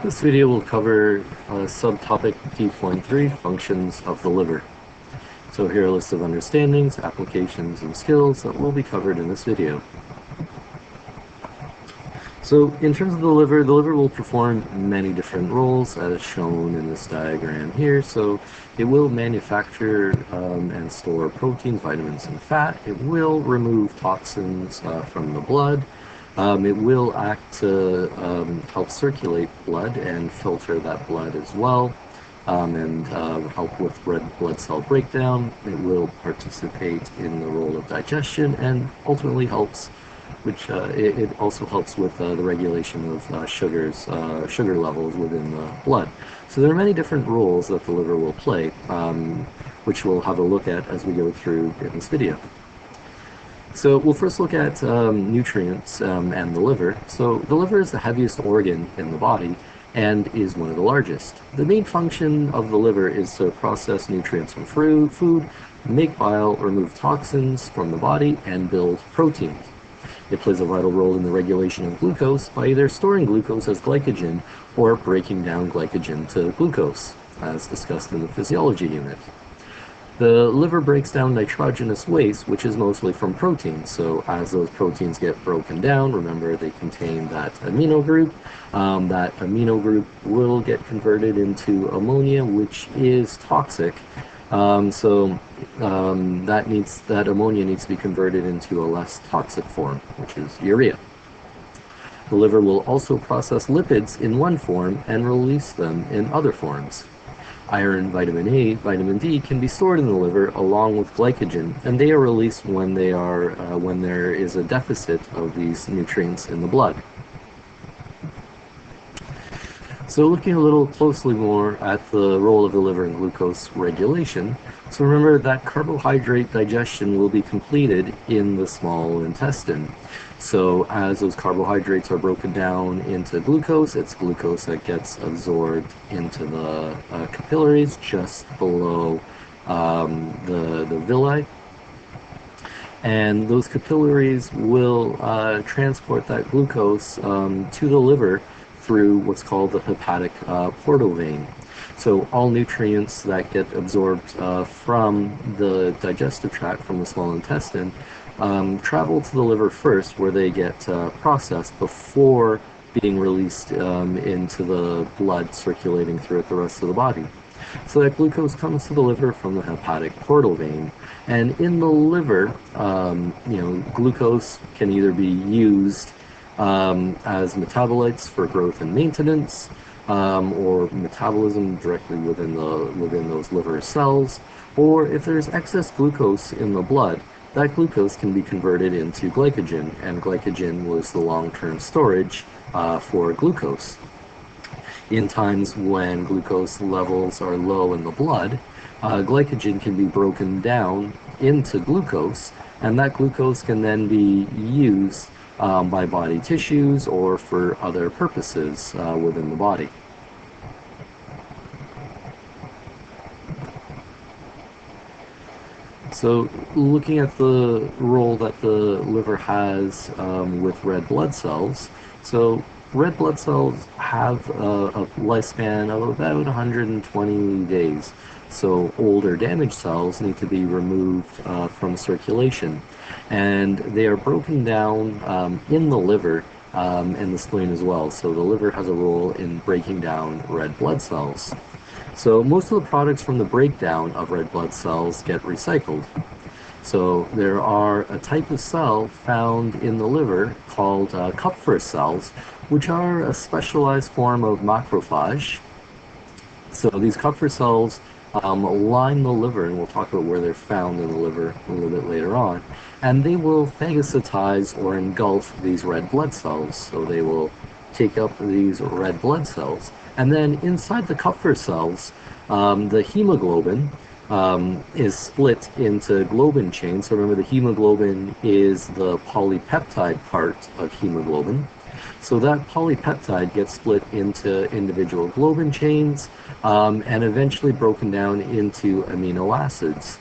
This video will cover subtopic D.3 Functions of the liver. So here are a list of understandings, applications, and skills that will be covered in this video. So in terms of the liver will perform many different roles as shown in this diagram here. So it will manufacture and store proteins, vitamins, and fat. It will remove toxins from the blood. It will act to help circulate blood and filter that blood as well, and help with red blood cell breakdown. It will participate in the role of digestion and ultimately helps, it also helps with the regulation of sugar levels within the blood. So there are many different roles that the liver will play, which we'll have a look at as we go through in this video. So we'll first look at nutrients and the liver. So the liver is the heaviest organ in the body and is one of the largest. The main function of the liver is to process nutrients from food, make bile, remove toxins from the body, and build proteins. It plays a vital role in the regulation of glucose by either storing glucose as glycogen or breaking down glycogen to glucose, as discussed in the physiology unit. The liver breaks down nitrogenous waste, which is mostly from proteins. So as those proteins get broken down, remember they contain that amino group. That amino group will get converted into ammonia, which is toxic. That ammonia needs to be converted into a less toxic form, which is urea. The liver will also process lipids in one form and release them in other forms. Iron, vitamin A, vitamin D can be stored in the liver along with glycogen, and they are released when there is a deficit of these nutrients in the blood. So looking a little closely more at the role of the liver in glucose regulation, so remember that carbohydrate digestion will be completed in the small intestine. So as those carbohydrates are broken down into glucose, it's glucose that gets absorbed into the capillaries just below the villi. And those capillaries will transport that glucose to the liver through what's called the hepatic portal vein. So all nutrients that get absorbed from the digestive tract, from the small intestine, travel to the liver first, where they get processed before being released into the blood circulating throughout the rest of the body. So that glucose comes to the liver from the hepatic portal vein. And in the liver, glucose can either be used as metabolites for growth and maintenance, or metabolism directly within those liver cells, or if there's excess glucose in the blood, that glucose can be converted into glycogen, and glycogen was the long-term storage for glucose. In times when glucose levels are low in the blood, glycogen can be broken down into glucose, and that glucose can then be used by body tissues or for other purposes within the body. So looking at the role that the liver has with red blood cells, so red blood cells have a lifespan of about 120 days. So older damaged cells need to be removed from circulation. And they are broken down in the liver and the spleen as well. So the liver has a role in breaking down red blood cells. So most of the products from the breakdown of red blood cells get recycled. So there are a type of cell found in the liver called Kupffer cells, which are a specialized form of macrophage. So these Kupffer cells line the liver, and we'll talk about where they're found in the liver a little bit later on, and they will phagocytize or engulf these red blood cells. So they will take up these red blood cells, and then inside the Kupffer cells, the hemoglobin is split into globin chains. So remember, the hemoglobin is the polypeptide part of hemoglobin. So that polypeptide gets split into individual globin chains and eventually broken down into amino acids.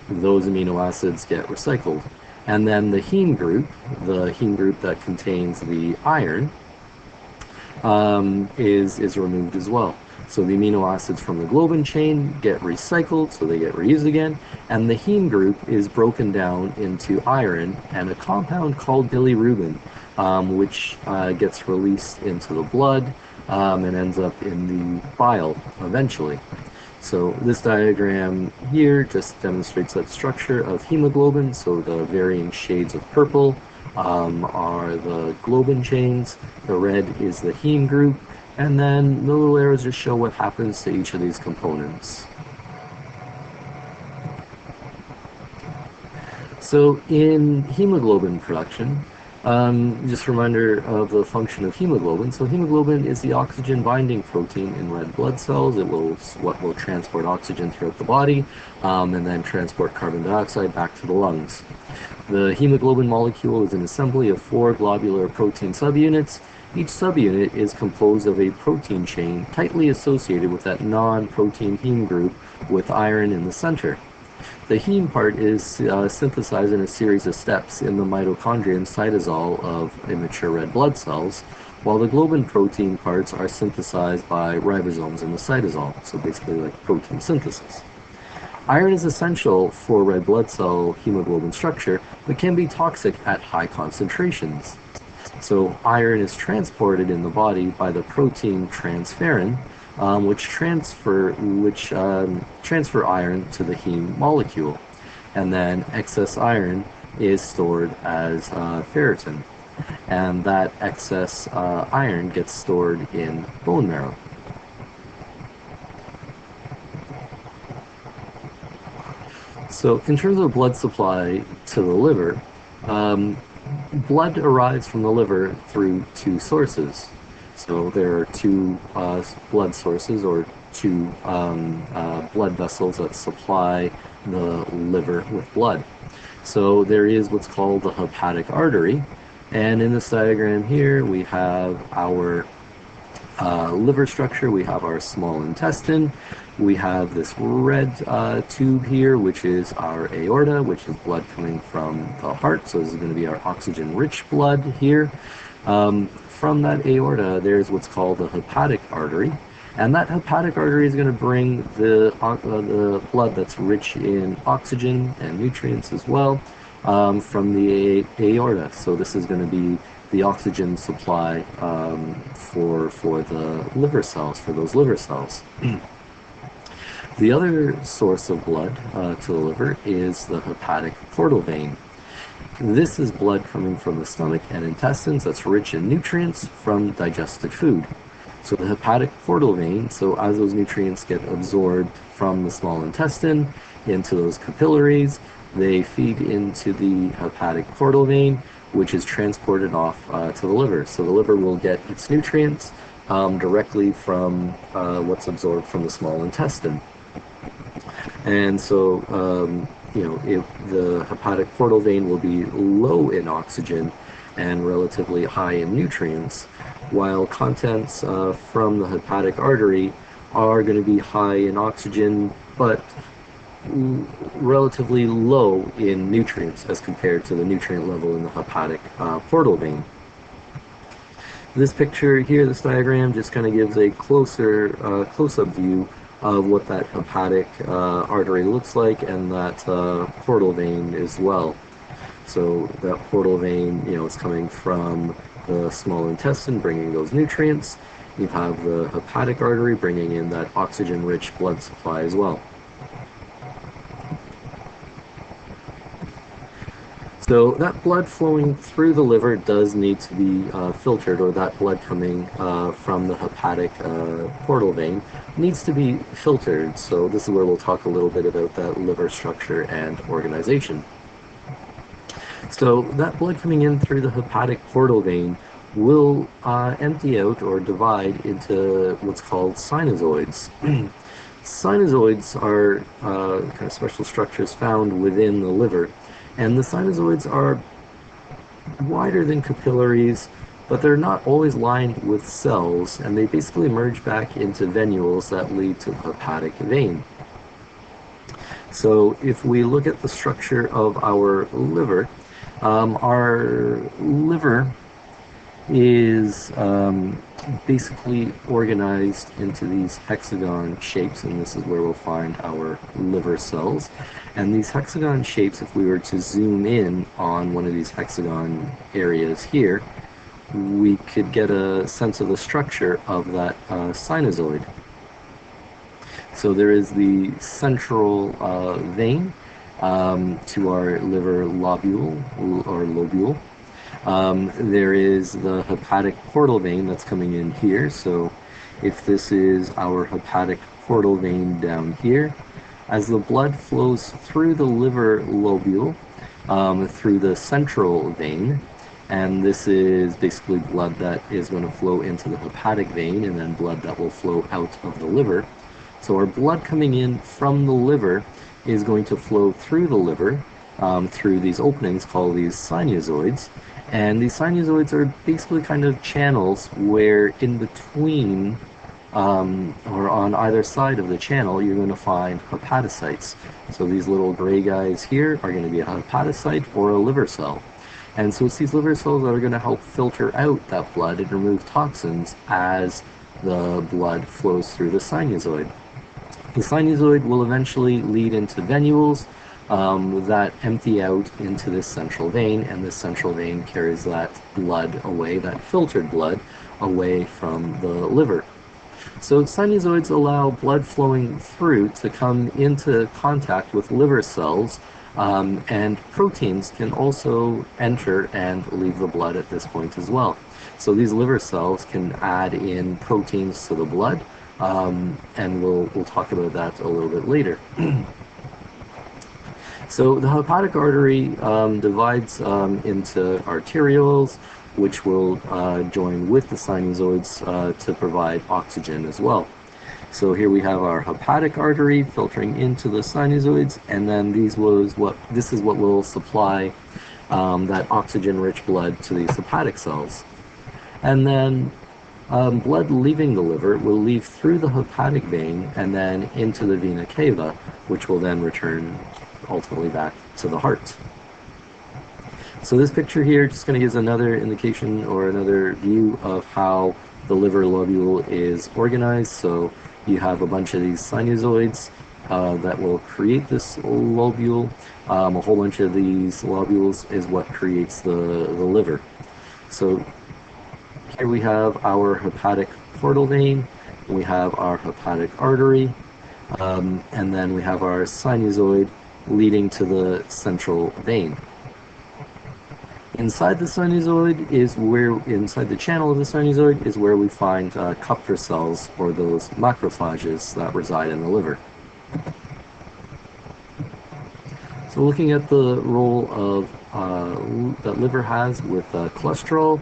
Those amino acids get recycled. And then the heme group that contains the iron, is removed as well. So the amino acids from the globin chain get recycled, so they get reused again, and the heme group is broken down into iron and a compound called bilirubin, which gets released into the blood and ends up in the bile eventually. So this diagram here just demonstrates that structure of hemoglobin. So the varying shades of purple are the globin chains, the red is the heme group, and then the little arrows just show what happens to each of these components. So in hemoglobin production, just a reminder of the function of hemoglobin. So hemoglobin is the oxygen binding protein in red blood cells. It will what will transport oxygen throughout the body and then transport carbon dioxide back to the lungs. The hemoglobin molecule is an assembly of 4 globular protein subunits. Each subunit is composed of a protein chain tightly associated with that non-protein heme group with iron in the center. The heme part is synthesized in a series of steps in the mitochondrion cytosol of immature red blood cells, while the globin protein parts are synthesized by ribosomes in the cytosol, so basically like protein synthesis. Iron is essential for red blood cell hemoglobin structure, but can be toxic at high concentrations. So iron is transported in the body by the protein transferrin, which transfer iron to the heme molecule, and then excess iron is stored as ferritin, and that excess iron gets stored in bone marrow. So in terms of blood supply to the liver, blood arrives from the liver through 2 sources. So there are 2 blood sources, or 2 blood vessels that supply the liver with blood. So there is what's called the hepatic artery, and in this diagram here we have our liver structure, we have our small intestine, we have this red tube here, which is our aorta, which is blood coming from the heart. So this is going to be our oxygen-rich blood here. From that aorta, there's what's called the hepatic artery, and that hepatic artery is going to bring the blood that's rich in oxygen and nutrients as well from the aorta. So this is going to be the oxygen supply for the liver cells, for those liver cells. The other source of blood to the liver is the hepatic portal vein. This is blood coming from the stomach and intestines that's rich in nutrients from digested food. So the hepatic portal vein, so as those nutrients get absorbed from the small intestine into those capillaries, they feed into the hepatic portal vein, which is transported off to the liver. So the liver will get its nutrients directly from what's absorbed from the small intestine. And so, the hepatic portal vein will be low in oxygen and relatively high in nutrients, while contents from the hepatic artery are going to be high in oxygen, but relatively low in nutrients as compared to the nutrient level in the hepatic portal vein. This picture here, this diagram, just kind of gives a close-up view of what that hepatic artery looks like, and that portal vein as well. So that portal vein, is coming from the small intestine, bringing those nutrients. You have the hepatic artery bringing in that oxygen-rich blood supply as well. So that blood flowing through the liver does need to be filtered, or that blood coming from the hepatic portal vein needs to be filtered. So this is where we'll talk a little bit about that liver structure and organization. So that blood coming in through the hepatic portal vein will empty out or divide into what's called sinusoids. Sinusoids are kind of special structures found within the liver. And the sinusoids are wider than capillaries, but they're not always lined with cells, and they basically merge back into venules that lead to the hepatic vein. So if we look at the structure of our liver is basically organized into these hexagon shapes, and this is where we'll find our liver cells. And these hexagon shapes, if we were to zoom in on one of these hexagon areas here, we could get a sense of the structure of that sinusoid. So there is the central vein to our liver lobule or lobule. There is the hepatic portal vein that's coming in here. So if this is our hepatic portal vein down here, as the blood flows through the liver lobule, through the central vein, and this is basically blood that is going to flow into the hepatic vein and then blood that will flow out of the liver. So our blood coming in from the liver is going to flow through the liver, through these openings called these sinusoids. And these sinusoids are basically kind of channels where in between or on either side of the channel you're going to find hepatocytes. So these little gray guys here are going to be a hepatocyte or a liver cell. And so it's these liver cells that are going to help filter out that blood and remove toxins as the blood flows through the sinusoid. The sinusoid will eventually lead into venules that empty out into this central vein, and this central vein carries that blood away, that filtered blood, away from the liver. So sinusoids allow blood flowing through to come into contact with liver cells, and proteins can also enter and leave the blood at this point as well. So these liver cells can add in proteins to the blood, and we'll talk about that a little bit later. So the hepatic artery divides into arterioles, which will join with the sinusoids to provide oxygen as well. So here we have our hepatic artery filtering into the sinusoids, and then this is what will supply that oxygen-rich blood to these hepatic cells. And then blood leaving the liver will leave through the hepatic vein and then into the vena cava, which will then return ultimately back to the heart. So this picture here just kind of gives another indication or another view of how the liver lobule is organized. So you have a bunch of these sinusoids that will create this lobule. A whole bunch of these lobules is what creates the liver. So here we have our hepatic portal vein, we have our hepatic artery, and then we have our sinusoid leading to the central vein. Inside the sinusoid is where, inside the channel of the sinusoid is where we find Kupffer cells, or those macrophages that reside in the liver. So looking at the role of that liver has with cholesterol.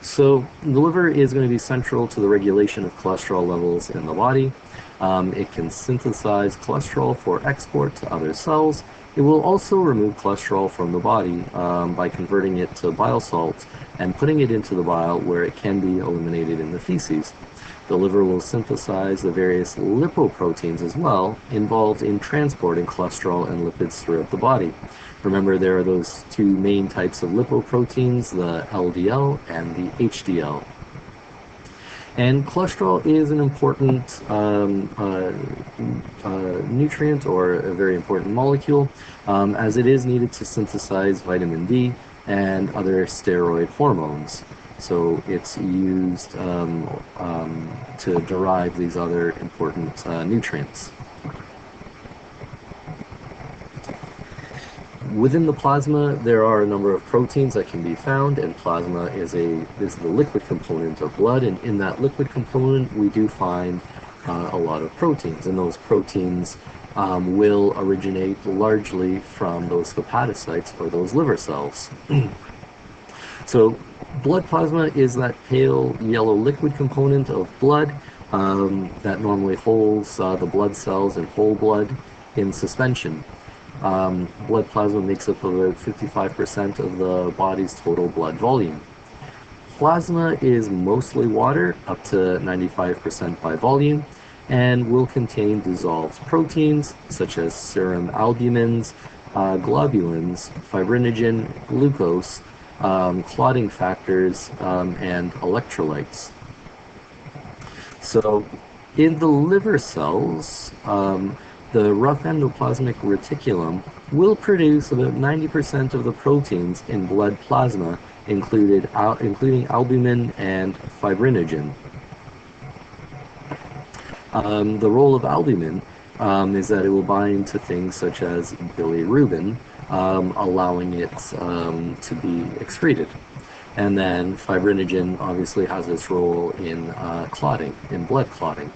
So the liver is going to be central to the regulation of cholesterol levels in the body. It can synthesize cholesterol for export to other cells. It will also remove cholesterol from the body by converting it to bile salts and putting it into the bile where it can be eliminated in the feces. The liver will synthesize the various lipoproteins as well, involved in transporting cholesterol and lipids throughout the body. Remember, there are those two main types of lipoproteins, the LDL and the HDL. And cholesterol is an important nutrient, or a very important molecule, as it is needed to synthesize vitamin D and other steroid hormones. So it's used to derive these other important nutrients. Within the plasma, there are a number of proteins that can be found, and plasma is the liquid component of blood, and in that liquid component we do find a lot of proteins, and those proteins will originate largely from those hepatocytes, or those liver cells. So blood plasma is that pale yellow liquid component of blood that normally holds the blood cells and whole blood in suspension. Blood plasma makes up about 55% of the body's total blood volume. Plasma is mostly water, up to 95% by volume, and will contain dissolved proteins such as serum albumins, globulins, fibrinogen, glucose, clotting factors, and electrolytes. So in the liver cells, the rough endoplasmic reticulum will produce about 90% of the proteins in blood plasma, including albumin and fibrinogen. The role of albumin is that it will bind to things such as bilirubin, allowing it to be excreted. And then fibrinogen obviously has its role in clotting, in blood clotting.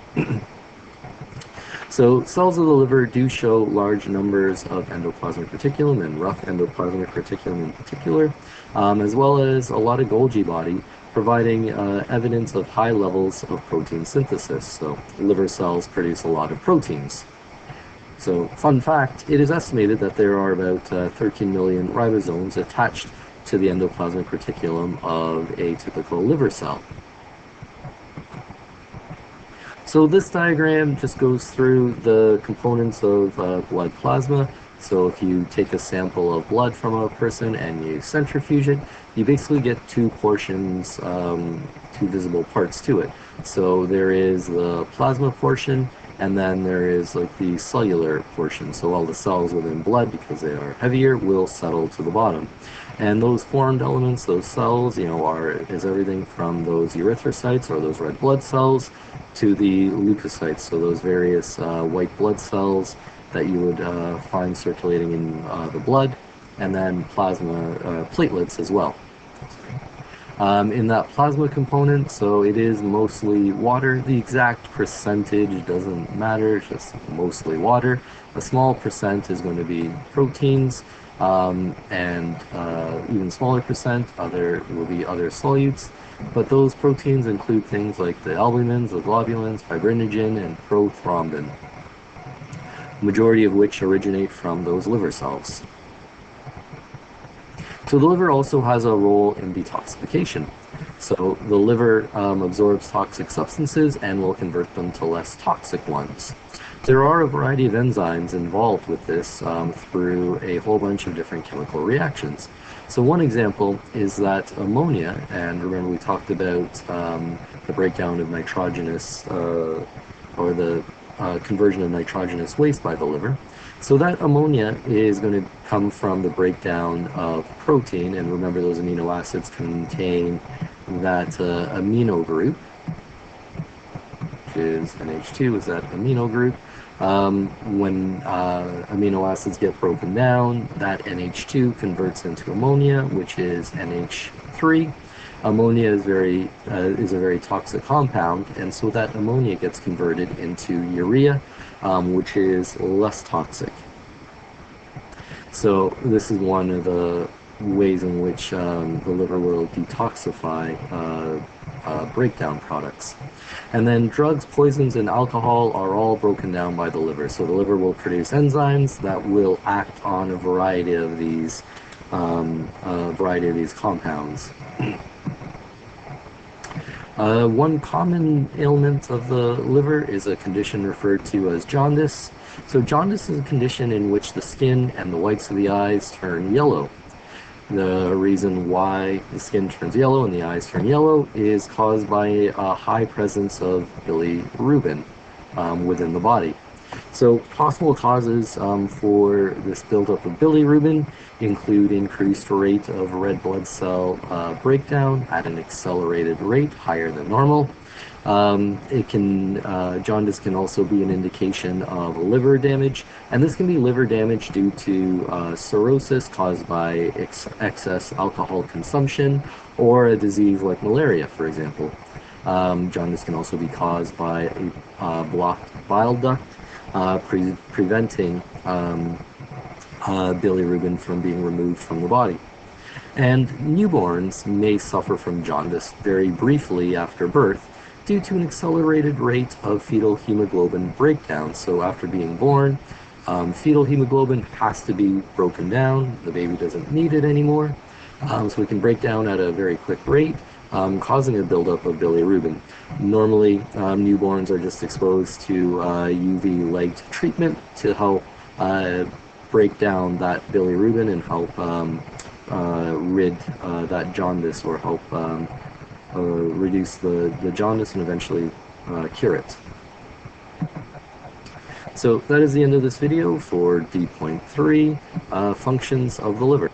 So cells of the liver do show large numbers of endoplasmic reticulum and rough endoplasmic reticulum in particular, as well as a lot of Golgi body, providing evidence of high levels of protein synthesis. So liver cells produce a lot of proteins. So fun fact, it is estimated that there are about 13 million ribosomes attached to the endoplasmic reticulum of a typical liver cell. So this diagram just goes through the components of blood plasma. So if you take a sample of blood from a person and you centrifuge it, you basically get two portions, two visible parts to it. So there is the plasma portion, and then there is like the cellular portion. So all the cells within blood, because they are heavier, will settle to the bottom. And those formed elements, those cells, is everything from those erythrocytes, or those red blood cells, to the leukocytes, so those various white blood cells that you would find circulating in the blood, and then plasma platelets as well. In that plasma component, so it is mostly water. The exact percentage doesn't matter, it's just mostly water. A small percent is going to be proteins, and even smaller percent will be other solutes. But those proteins include things like the albumins, the globulins, fibrinogen, and prothrombin, the majority of which originate from those liver cells. So the liver also has a role in detoxification. So the liver absorbs toxic substances and will convert them to less toxic ones. There are a variety of enzymes involved with this through a whole bunch of different chemical reactions. So one example is that ammonia, and remember we talked about the breakdown of nitrogenous, or the conversion of nitrogenous waste by the liver. So that ammonia is going to come from the breakdown of protein, and remember those amino acids contain that amino group, which is NH2, is that amino group. When amino acids get broken down, that NH2 converts into ammonia, which is NH3. Ammonia is a very toxic compound, and so that ammonia gets converted into urea, which is less toxic. So this is one of the ways in which the liver will detoxify breakdown products. And then drugs, poisons, and alcohol are all broken down by the liver. So the liver will produce enzymes that will act on a variety of these compounds. One common ailment of the liver is a condition referred to as jaundice. So jaundice is a condition in which the skin and the whites of the eyes turn yellow. The reason why the skin turns yellow and the eyes turn yellow is caused by a high presence of bilirubin within the body. So possible causes for this buildup of bilirubin include increased rate of red blood cell breakdown at an accelerated rate, higher than normal. Jaundice can also be an indication of liver damage, and this can be liver damage due to cirrhosis caused by excess alcohol consumption, or a disease like malaria, for example. Jaundice can also be caused by a blocked bile duct, preventing bilirubin from being removed from the body. And newborns may suffer from jaundice very briefly after birth, due to an accelerated rate of fetal hemoglobin breakdown. So after being born, fetal hemoglobin has to be broken down. The baby doesn't need it anymore. So it can break down at a very quick rate, causing a buildup of bilirubin. Normally, newborns are just exposed to UV light treatment to help break down that bilirubin and help rid that jaundice, or help reduce the jaundice and eventually cure it. So that is the end of this video for D.3 functions of the liver.